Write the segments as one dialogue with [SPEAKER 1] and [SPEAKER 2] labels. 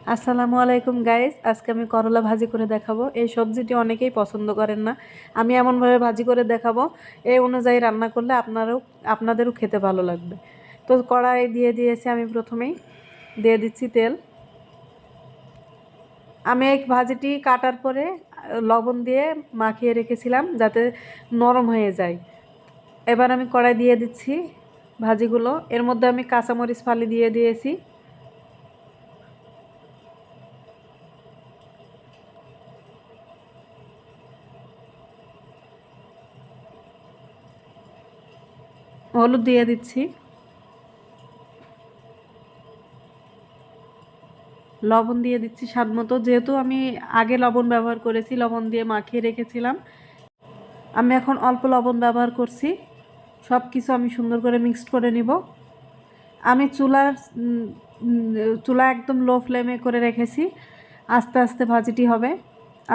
[SPEAKER 1] আসসালামু আলাইকুম গাইস, আজকে আমি করলা ভাজি করে দেখাবো। এই সবজিটি অনেকেই পছন্দ করেন না, আমি এমনভাবে ভাজি করে দেখাবো। এই অনুযায়ী রান্না করলে আপনাদেরও খেতে ভালো লাগবে। তো কড়াই দিয়ে দিয়েছি, আমি প্রথমেই দিয়ে দিচ্ছি তেল। আমি এই ভাজিটি কাটার পরে লবণ দিয়ে মাখিয়ে রেখেছিলাম যাতে নরম হয়ে যায়। এবার আমি কড়াই দিয়ে দিচ্ছি ভাজিগুলো। এর মধ্যে আমি কাঁচামরিচ ফালি দিয়ে দিয়েছি, হলুদ দিয়ে দিচ্ছি, লবণ দিয়ে দিচ্ছি স্বাদ মতো। যেহেতু আমি আগে লবণ ব্যবহার করেছি, লবণ দিয়ে মাখিয়ে রেখেছিলাম, আমি এখন অল্প লবণ ব্যবহার করছি। সব কিছু আমি সুন্দর করে মিক্সড করে নিব। আমি চুলা একদম লো ফ্লেমে করে রেখেছি। আস্তে আস্তে ভাজিটি হবে।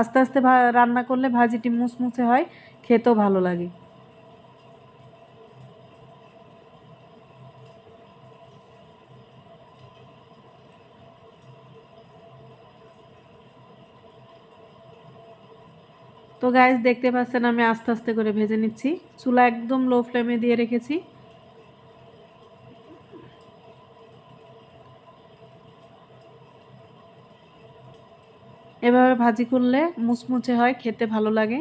[SPEAKER 1] আস্তে আস্তে রান্না করলে ভাজিটি মুচমুচে হয়, খেতেও ভালো লাগে। তো গাইস, দেখতে পাচ্ছেন আমি আস্তে আস্তে করে ভেজে নিচ্ছি। চুলা একদম লো ফ্লেমে দিয়ে রেখেছি। এভাবে ভাজি করলে মুচমুচে হয়, খেতে ভালো লাগে।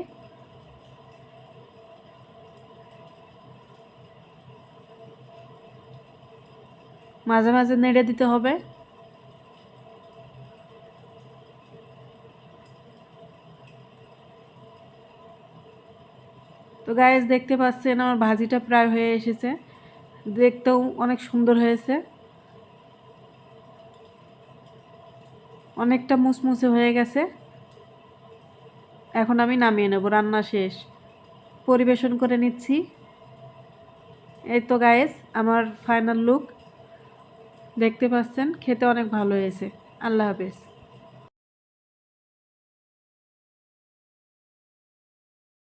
[SPEAKER 1] মাঝে মাঝে নেড়ে দিতে হবে। তো গাইস, দেখতে পাচ্ছেন আমার ভাজিটা প্রায় হয়ে এসেছে, দেখতেও অনেক সুন্দর হয়েছে, অনেকটা মুচমুচে হয়ে গেছে। এখন আমি নামিয়ে নেব, রান্না শেষ। পরিবেশন করে নিচ্ছি। এই তো গাইস, আমার ফাইনাল লুক দেখতে পাচ্ছেন, খেতে অনেক ভালো হয়েছে। আল্লাহ হাফেজ।